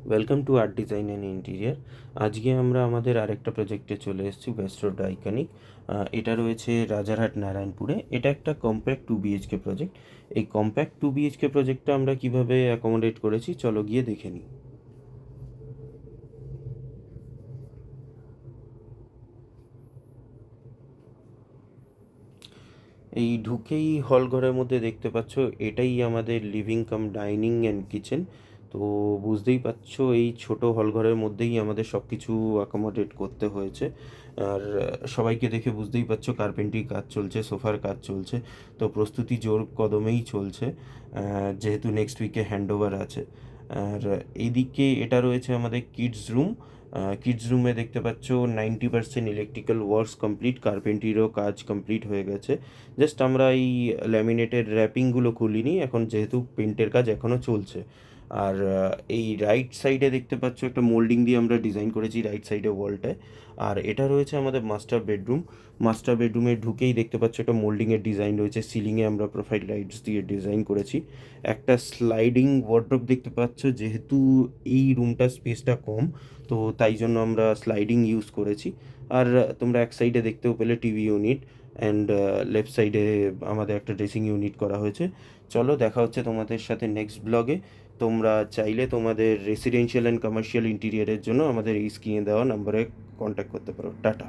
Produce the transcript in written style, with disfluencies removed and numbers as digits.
Welcome to art design and interior. আজকে আমরা আমাদের আরেকটা প্রজেক্টে চলে এসেছি, ওয়েস্ট রোড আইকনিক। এটা রয়েছে রাজারহাট নারায়ণপুরে। এটা একটা কম্প্যাক্ট 2 BHK প্রজেক্ট। এই কম্প্যাক্ট 2 BHK প্রজেক্টটা আমরা কিভাবে অ্যাকোমোডেট করেছি চলো গিয়ে দেখে নিই। এই ঢুকেই হল ঘরের মধ্যে দেখতে পাচ্ছ, এটাই আমাদের living cum dining and kitchen. তো বুঝতেই পারছো এই ছোট হল ঘরের মধ্যেই আমাদের সব কিছু অ্যাকোমোডেট করতে হয়েছে। আর সবাইকে দেখে বুঝতেই পারছো কার্পেন্ট্রি কাজ চলছে, সোফার কাজ চলছে। তো প্রস্তুতি জোর কদমেই চলছে, যেহেতু নেক্সট উইকে হ্যান্ডওভার আছে। আর এইদিকে এটা রয়েছে আমাদের কিডস রুম। কিডস রুমে দেখতে পাচ্ছ 90% ইলেকট্রিক্যাল ওয়ার্কস কমপ্লিট, কার্পেন্ট্রিরও কাজ কমপ্লিট হয়ে গেছে। জাস্ট আমরা এই ল্যামিনেটের র্যাপিংগুলো খুলিনি এখন, যেহেতু পেন্টের কাজ এখনও চলছে। আর এই রাইট সাইডে দেখতে পাচ্ছ একটা মোল্ডিং দিয়ে আমরা ডিজাইন করেছি রাইট সাইডে ওয়ালটায়। আর এটা রয়েছে আমাদের মাস্টার বেডরুম। মাস্টার বেডরুমে ঢুকেই দেখতে পাচ্ছ একটা মোল্ডিংয়ের ডিজাইন রয়েছে, সিলিংয়ে আমরা প্রোফাইল লাইটস দিয়ে ডিজাইন করেছি। একটা স্লাইডিং ওয়ার্ড্রোব দেখতে পাচ্ছ, যেহেতু এই রুমটার স্পেসটা কম, তো তাই জন্য আমরা স্লাইডিং ইউজ করেছি। আর তোমরা এক সাইডে দেখতেও পেলে টিভি ইউনিট, অ্যান্ড লেফট সাইডে আমাদের একটা ড্রেসিং ইউনিট করা হয়েছে। চলো দেখা হচ্ছে তোমাদের সাথে নেক্সট ব্লগে। তোমরা চাইলে তোমাদের রেসিডেন্সিয়াল অ্যান্ড কমার্শিয়াল ইন্টেরিয়ারের জন্য আমাদের এই স্ক্রিনে দেওয়া নাম্বারে কন্ট্যাক্ট করতে পারো। টাটা।